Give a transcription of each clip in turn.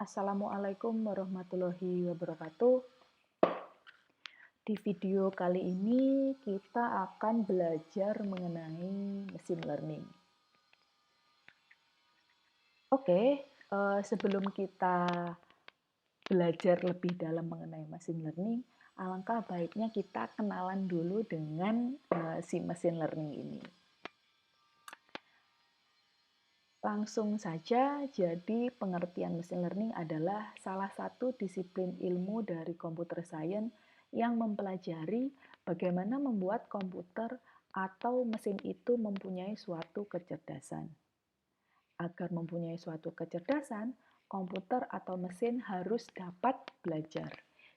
Assalamualaikum warahmatullahi wabarakatuh. Di video kali ini kita akan belajar mengenai machine learning. Oke, sebelum kita belajar lebih dalam mengenai machine learning, alangkah baiknya kita kenalan dulu dengan si machine learning ini. Langsung saja, jadi pengertian machine learning adalah salah satu disiplin ilmu dari computer science yang mempelajari bagaimana membuat komputer atau mesin itu mempunyai suatu kecerdasan. Agar mempunyai suatu kecerdasan, komputer atau mesin harus dapat belajar.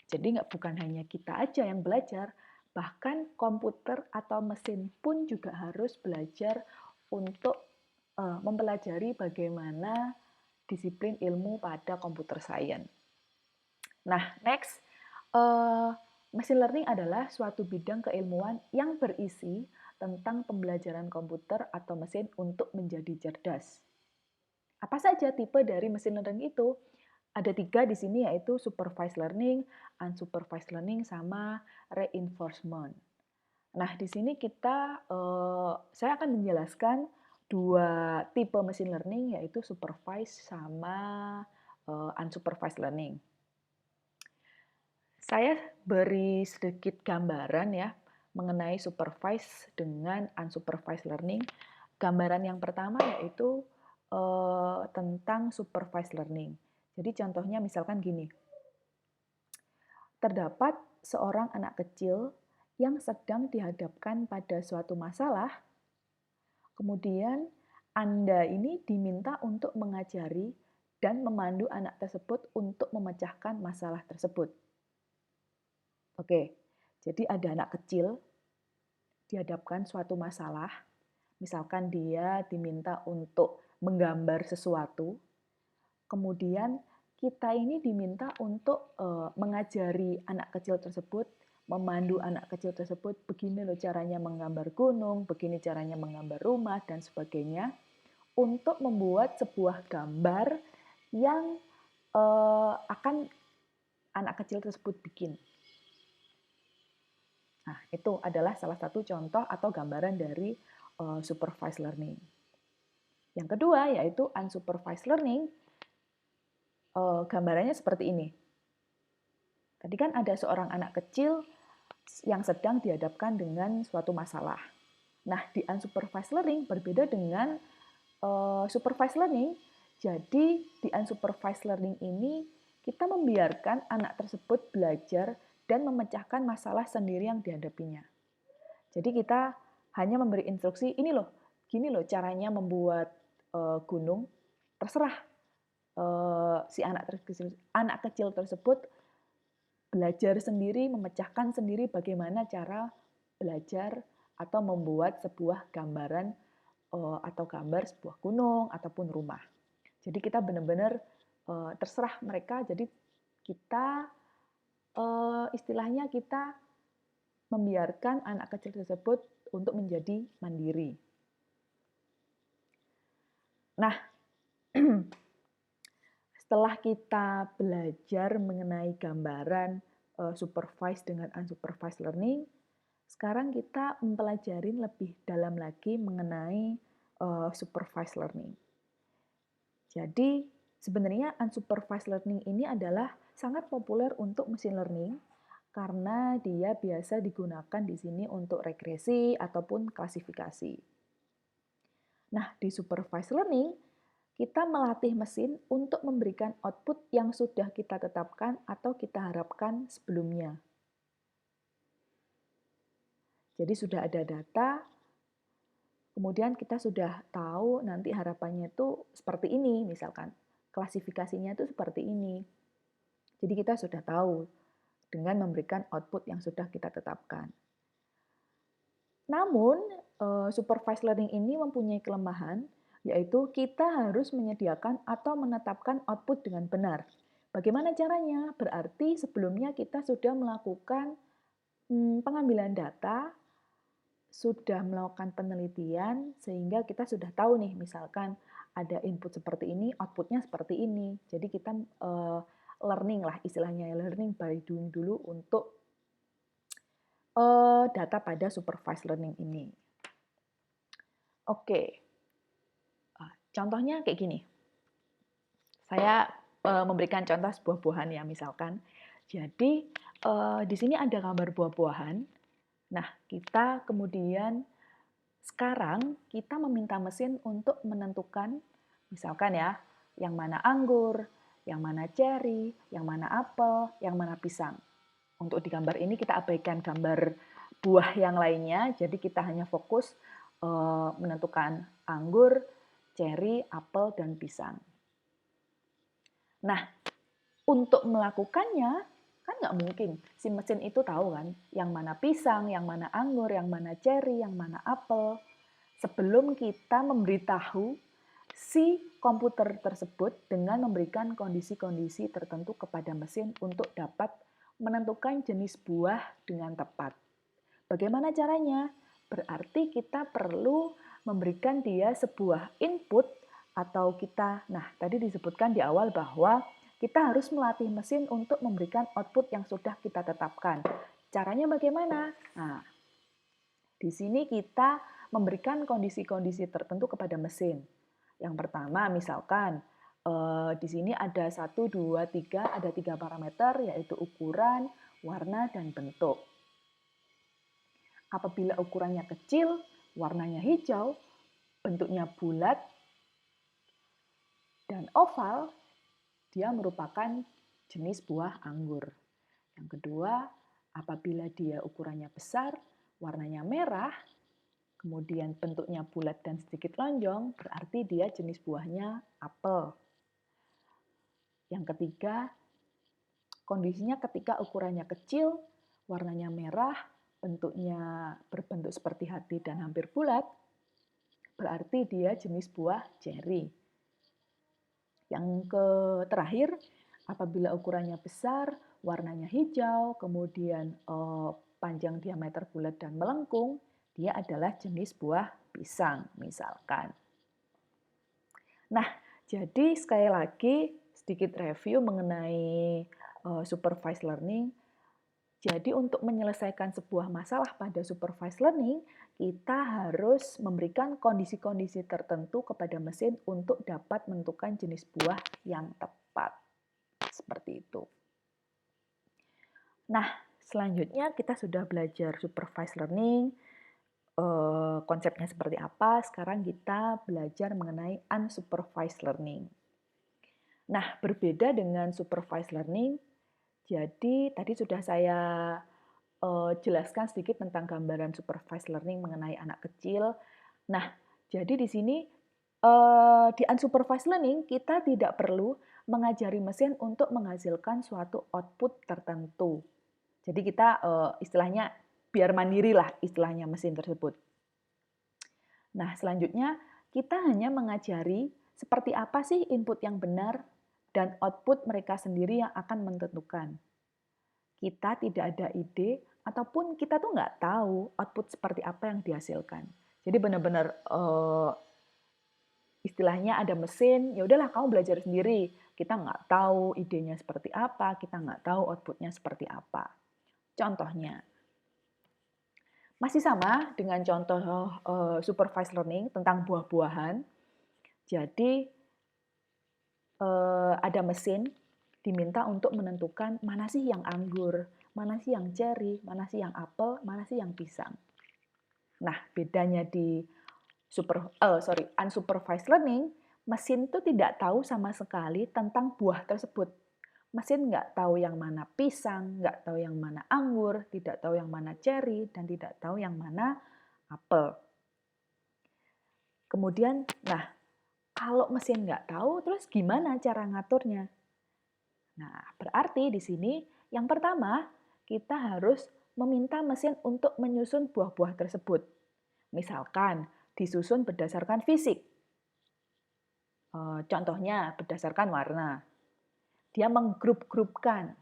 Jadi bukan hanya kita aja yang belajar, bahkan komputer atau mesin pun juga harus belajar untuk mempelajari bagaimana disiplin ilmu pada computer science. Nah, next, machine learning adalah suatu bidang keilmuan yang berisi tentang pembelajaran komputer atau mesin untuk menjadi cerdas. Apa saja tipe dari machine learning itu? Ada 3 di sini, yaitu supervised learning, unsupervised learning, sama reinforcement. Nah, di sini saya akan menjelaskan 2 tipe machine learning, yaitu supervised sama unsupervised learning. Saya beri sedikit gambaran ya mengenai supervised dengan unsupervised learning. Gambaran yang pertama yaitu tentang supervised learning. Jadi contohnya misalkan gini. Terdapat seorang anak kecil yang sedang dihadapkan pada suatu masalah, kemudian Anda ini diminta untuk mengajari dan memandu anak tersebut untuk memecahkan masalah tersebut. Oke, jadi ada anak kecil dihadapkan suatu masalah, misalkan dia diminta untuk menggambar sesuatu, kemudian kita ini diminta untuk mengajari anak kecil tersebut, memandu anak kecil tersebut, begini loh caranya menggambar gunung, begini caranya menggambar rumah, dan sebagainya, untuk membuat sebuah gambar yang akan anak kecil tersebut bikin. Nah, itu adalah salah satu contoh atau gambaran dari supervised learning. Yang kedua, yaitu unsupervised learning. Gambarannya seperti ini. Tadi kan ada seorang anak kecil yang sedang dihadapkan dengan suatu masalah. Nah, di unsupervised learning berbeda dengan supervised learning. Jadi, di unsupervised learning ini kita membiarkan anak tersebut belajar dan memecahkan masalah sendiri yang dihadapinya. Jadi kita hanya memberi instruksi, ini loh, gini loh caranya membuat gunung, terserah si anak kecil tersebut belajar sendiri, memecahkan sendiri bagaimana cara belajar atau membuat sebuah gambaran atau gambar sebuah gunung ataupun rumah. Jadi kita benar-benar terserah mereka, jadi kita istilahnya kita membiarkan anak kecil tersebut untuk menjadi mandiri. Nah, setelah kita belajar mengenai gambaran supervised dengan unsupervised learning, sekarang kita mempelajari lebih dalam lagi mengenai supervised learning. Jadi, sebenarnya unsupervised learning ini adalah sangat populer untuk machine learning karena dia biasa digunakan di sini untuk regresi ataupun klasifikasi. Nah, di supervised learning, kita melatih mesin untuk memberikan output yang sudah kita tetapkan atau kita harapkan sebelumnya. Jadi sudah ada data, kemudian kita sudah tahu nanti harapannya itu seperti ini, misalkan. Klasifikasinya itu seperti ini. Jadi kita sudah tahu dengan memberikan output yang sudah kita tetapkan. Namun, supervised learning ini mempunyai kelemahan, yaitu kita harus menyediakan atau menetapkan output dengan benar. Bagaimana caranya? Berarti sebelumnya kita sudah melakukan pengambilan data, sudah melakukan penelitian, sehingga kita sudah tahu nih, misalkan ada input seperti ini, outputnya seperti ini. Jadi kita learning lah istilahnya, learning by doing dulu untuk data pada supervised learning ini. Oke, contohnya kayak gini. Saya memberikan contoh sebuah buahan ya, misalkan. Jadi di sini ada gambar buah-buahan. Nah, kita kemudian sekarang kita meminta mesin untuk menentukan, misalkan ya, yang mana anggur, yang mana ceri, yang mana apel, yang mana pisang. Untuk di gambar ini kita abaikan gambar buah yang lainnya, jadi kita hanya fokus menentukan anggur, ceri, apel, dan pisang. Nah, untuk melakukannya, kan nggak mungkin. Si mesin itu tahu kan, yang mana pisang, yang mana anggur, yang mana ceri, yang mana apel. Sebelum kita memberitahu si komputer tersebut dengan memberikan kondisi-kondisi tertentu kepada mesin untuk dapat menentukan jenis buah dengan tepat. Bagaimana caranya? Berarti kita perlu memberikan dia sebuah input atau kita, nah tadi disebutkan di awal bahwa kita harus melatih mesin untuk memberikan output yang sudah kita tetapkan. Caranya bagaimana? Nah, di sini kita memberikan kondisi-kondisi tertentu kepada mesin. Yang pertama, misalkan di sini ada 1, 2, 3, ada 3 parameter, yaitu ukuran, warna, dan bentuk. Apabila ukurannya kecil, warnanya hijau, bentuknya bulat, dan oval, dia merupakan jenis buah anggur. Yang kedua, apabila dia ukurannya besar, warnanya merah, kemudian bentuknya bulat dan sedikit lonjong, berarti dia jenis buahnya apel. Yang ketiga, kondisinya ketika ukurannya kecil, warnanya merah, bentuknya berbentuk seperti hati dan hampir bulat, berarti dia jenis buah ceri. Yang terakhir, apabila ukurannya besar, warnanya hijau, kemudian panjang diameter bulat dan melengkung, dia adalah jenis buah pisang, misalkan. Nah, jadi sekali lagi sedikit review mengenai supervised learning. Jadi untuk menyelesaikan sebuah masalah pada supervised learning, kita harus memberikan kondisi-kondisi tertentu kepada mesin untuk dapat menentukan jenis buah yang tepat. Seperti itu. Nah, selanjutnya kita sudah belajar supervised learning, konsepnya seperti apa. Sekarang kita belajar mengenai unsupervised learning. Nah, berbeda dengan supervised learning, jadi tadi sudah saya jelaskan sedikit tentang gambaran supervised learning mengenai anak kecil. Nah, jadi di sini di unsupervised learning kita tidak perlu mengajari mesin untuk menghasilkan suatu output tertentu. Jadi kita istilahnya biar mandiri lah istilahnya mesin tersebut. Nah, selanjutnya kita hanya mengajari seperti apa sih input yang benar dan output mereka sendiri yang akan menentukan. Kita tidak ada ide ataupun kita tuh nggak tahu output seperti apa yang dihasilkan. Jadi benar-benar istilahnya ada mesin, ya udahlah kamu belajar sendiri. Kita nggak tahu idenya seperti apa, kita nggak tahu outputnya seperti apa. Contohnya, masih sama dengan contoh supervised learning tentang buah-buahan. Jadi ada mesin diminta untuk menentukan mana sih yang anggur, mana sih yang ceri, mana sih yang apel, mana sih yang pisang. Nah, bedanya di unsupervised learning, mesin itu tidak tahu sama sekali tentang buah tersebut. Mesin nggak tahu yang mana pisang, nggak tahu yang mana anggur, tidak tahu yang mana ceri, dan tidak tahu yang mana apel. Kemudian, nah, kalau mesin nggak tahu, terus gimana cara ngaturnya? Nah, berarti di sini yang pertama, kita harus meminta mesin untuk menyusun buah-buah tersebut. Misalkan, disusun berdasarkan fisik. Contohnya, berdasarkan warna. Dia menggrup-grupkan.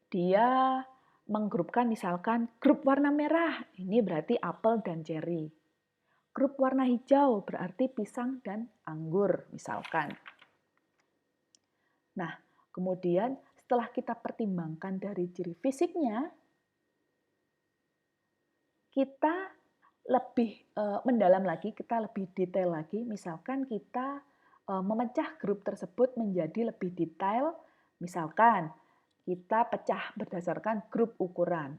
Dia menggrupkan misalkan grup warna merah, ini berarti apel dan ceri. grup warna hijau berarti pisang dan anggur, misalkan. Nah, kemudian setelah kita pertimbangkan dari ciri fisiknya, kita lebih mendalam lagi, kita lebih detail lagi. Misalkan kita memecah grup tersebut menjadi lebih detail. Misalkan kita pecah berdasarkan grup ukuran.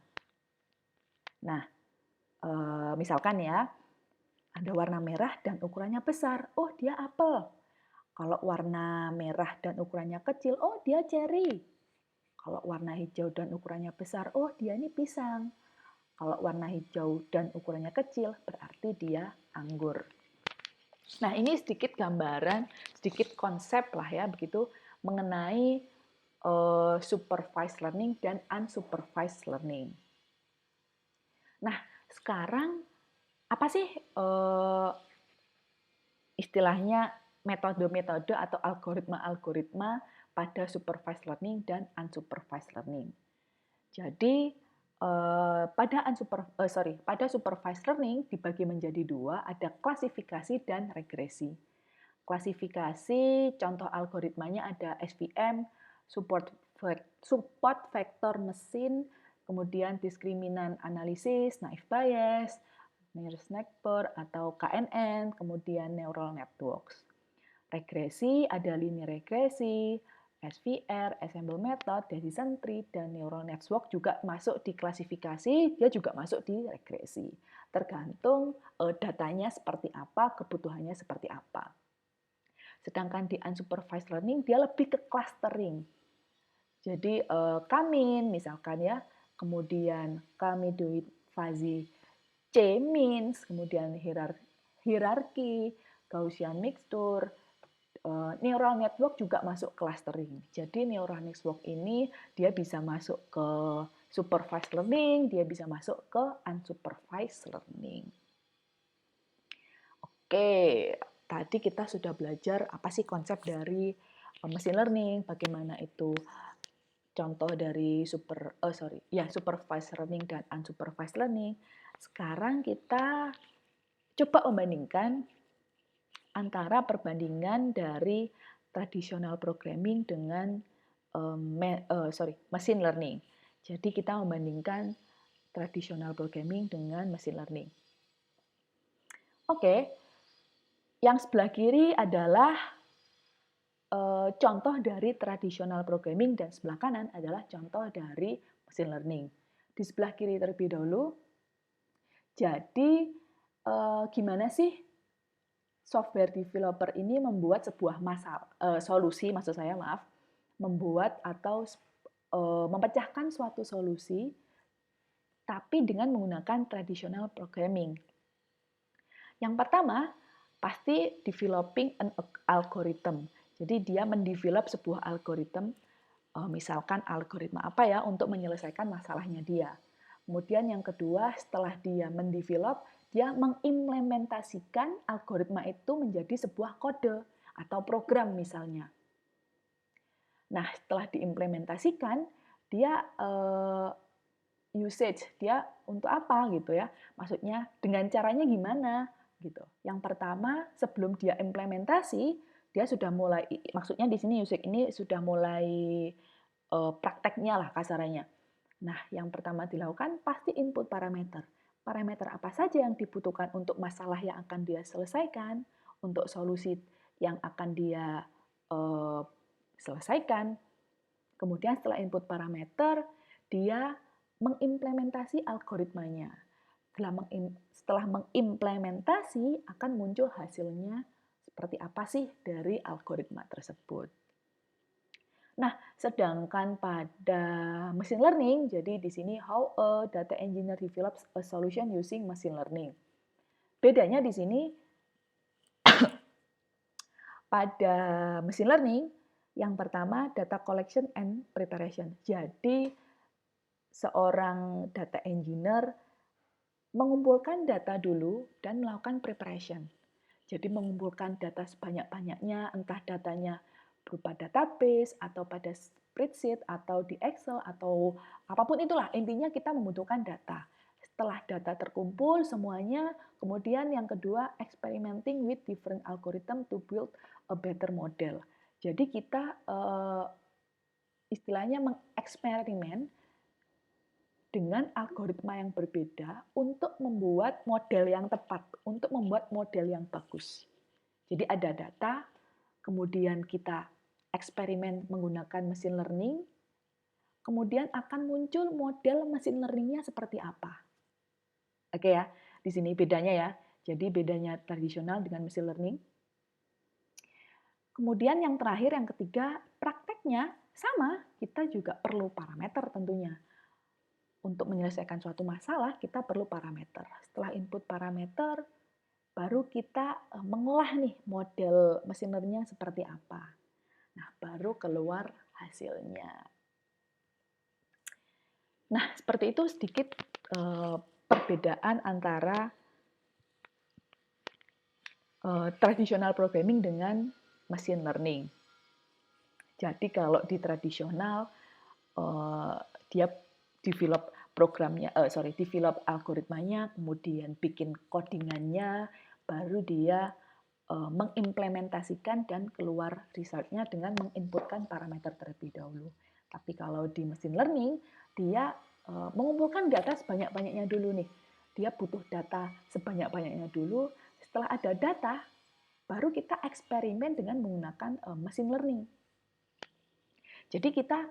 Nah, misalkan ya, ada warna merah dan ukurannya besar. Oh, dia apel. Kalau warna merah dan ukurannya kecil, oh dia ceri. Kalau warna hijau dan ukurannya besar, oh dia ini pisang. Kalau warna hijau dan ukurannya kecil, berarti dia anggur. Nah, ini sedikit gambaran, sedikit konsep lah ya, begitu, mengenai supervised learning dan unsupervised learning. Nah, sekarang apa sih istilahnya metode-metode atau algoritma-algoritma pada supervised learning dan unsupervised learning? Jadi pada supervised learning dibagi menjadi dua, ada klasifikasi dan regresi. Klasifikasi, contoh algoritmanya ada SVM, support vector mesin, kemudian diskriminan analisis, naive bias, Mears-Snapper atau KNN, kemudian neural networks. Regresi ada linear regresi, SVR, ensemble method, decision tree, dan neural network juga masuk di klasifikasi, dia juga masuk di regresi. Tergantung datanya seperti apa, kebutuhannya seperti apa. Sedangkan di unsupervised learning, dia lebih ke clustering. Jadi K-min misalkan ya, kemudian K-midoid fuzzy C-means, kemudian hierarki, Gaussian mixture, neural network juga masuk clustering. Jadi neural network ini dia bisa masuk ke supervised learning, dia bisa masuk ke unsupervised learning. Oke, tadi kita sudah belajar apa sih konsep dari machine learning, bagaimana itu contoh dari supervised learning dan unsupervised learning. Sekarang kita coba membandingkan antara perbandingan dari traditional programming dengan machine learning. Jadi kita membandingkan traditional programming dengan machine learning. Oke, yang sebelah kiri adalah contoh dari traditional programming dan sebelah kanan adalah contoh dari machine learning. Di sebelah kiri terlebih dahulu. Jadi gimana sih software developer ini membuat sebuah solusi, maksud saya membuat atau memecahkan suatu solusi, tapi dengan menggunakan traditional programming. Yang pertama, pasti developing an algorithm. Jadi dia mendevelop sebuah algorithm, misalkan algoritma apa ya, untuk menyelesaikan masalahnya dia. Kemudian yang kedua, setelah dia mendevelop, dia mengimplementasikan algoritma itu menjadi sebuah kode atau program misalnya. Nah, setelah diimplementasikan, dia usage, dia untuk apa gitu ya? Maksudnya dengan caranya gimana gitu. Yang pertama, sebelum dia implementasi, dia sudah mulai, maksudnya di sini usage ini sudah mulai prakteknya lah kasarannya. Nah, yang pertama dilakukan pasti input parameter. Parameter apa saja yang dibutuhkan untuk masalah yang akan dia selesaikan, untuk solusi yang akan dia selesaikan. Kemudian setelah input parameter, dia mengimplementasi algoritmanya. Setelah mengimplementasi, akan muncul hasilnya seperti apa sih dari algoritma tersebut. Nah, sedangkan pada machine learning, jadi di sini how a data engineer develops a solution using machine learning. Bedanya di sini pada machine learning, yang pertama data collection and preparation. Jadi seorang data engineer mengumpulkan data dulu dan melakukan preparation. Jadi mengumpulkan data sebanyak-banyaknya, entah datanya berupa database atau pada spreadsheet atau di Excel atau apapun itulah, intinya kita membutuhkan data. setelah data terkumpul semuanya, kemudian yang kedua, experimenting with different algorithm to build a better model. Jadi kita istilahnya mengeksperimen dengan algoritma yang berbeda untuk membuat model yang tepat, untuk membuat model yang bagus. Jadi ada data, kemudian kita eksperimen menggunakan mesin learning, kemudian akan muncul model mesin learning-nya seperti apa. Oke ya, di sini bedanya ya. Jadi bedanya tradisional dengan mesin learning. Kemudian yang terakhir, yang ketiga, prakteknya sama, kita juga perlu parameter tentunya. Untuk menyelesaikan suatu masalah, kita perlu parameter. Setelah input parameter, baru kita mengolah nih model mesin learning seperti apa. Nah, baru keluar hasilnya. Nah, seperti itu sedikit perbedaan antara traditional programming dengan machine learning. Jadi kalau di tradisional dia develop develop algoritmanya, kemudian bikin codingannya, baru dia mengimplementasikan dan keluar resultnya dengan menginputkan parameter terlebih dahulu. Tapi kalau di machine learning, dia mengumpulkan data sebanyak-banyaknya dulu nih. Dia butuh data sebanyak-banyaknya dulu. Setelah ada data, baru kita eksperimen dengan menggunakan machine learning. Jadi kita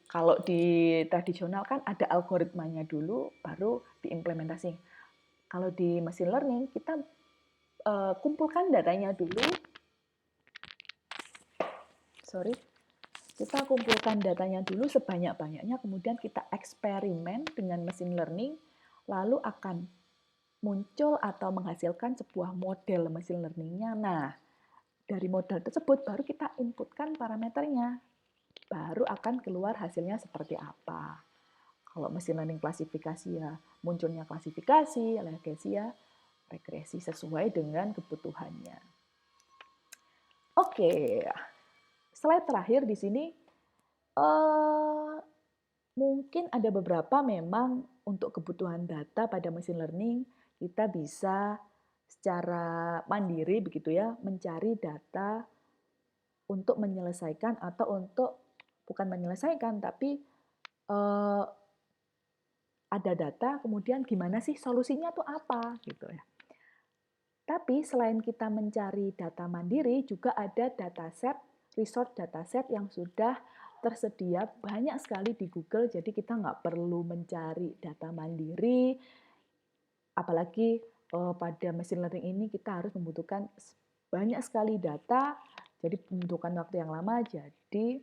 kalau di tradisional kan ada algoritmanya dulu, baru diimplementasi. Kalau di machine learning, kita kumpulkan datanya dulu. Kita kumpulkan datanya dulu sebanyak-banyaknya, kemudian kita eksperimen dengan machine learning, lalu akan muncul atau menghasilkan sebuah model machine learning-nya. Nah, dari model tersebut baru kita inputkan parameternya. Baru akan keluar hasilnya seperti apa. Kalau machine learning klasifikasi ya munculnya klasifikasi, regresi sesuai dengan kebutuhannya. Oke, slide terakhir di sini mungkin ada beberapa memang untuk kebutuhan data pada machine learning kita bisa secara mandiri begitu ya mencari data untuk menyelesaikan atau untuk bukan menyelesaikan tapi ada data, kemudian gimana sih solusinya tuh apa gitu ya. Tapi selain kita mencari data mandiri, juga ada dataset, resource dataset yang sudah tersedia banyak sekali di Google, jadi kita nggak perlu mencari data mandiri, apalagi pada machine learning ini kita harus membutuhkan banyak sekali data, jadi membutuhkan waktu yang lama. Jadi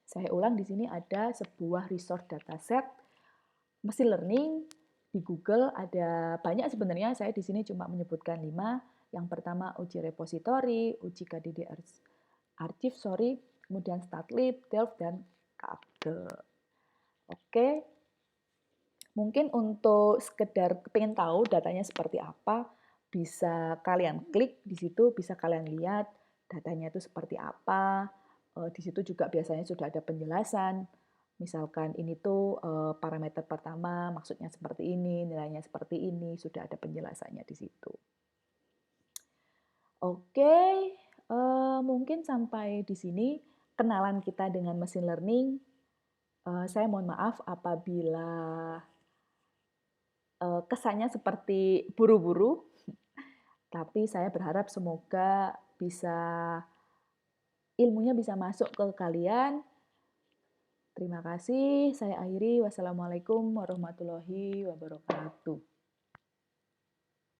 saya ulang di sini ada sebuah resource dataset machine learning di Google ada banyak sebenarnya, saya di sini cuma menyebutkan 5. Yang pertama uji repository, uji KDD archive, kemudian Statlib, Delft, dan Kaggle. Oke, mungkin untuk sekedar pengen tahu datanya seperti apa, bisa kalian klik di situ, bisa kalian lihat datanya itu seperti apa. Di situ juga biasanya sudah ada penjelasan. Misalkan ini tuh parameter pertama, maksudnya seperti ini, nilainya seperti ini, sudah ada penjelasannya di situ. Oke, mungkin sampai di sini kenalan kita dengan machine learning. Saya mohon maaf apabila kesannya seperti buru-buru, tapi saya berharap semoga ilmunya bisa masuk ke kalian. Terima kasih, saya akhiri. Wassalamualaikum warahmatullahi wabarakatuh.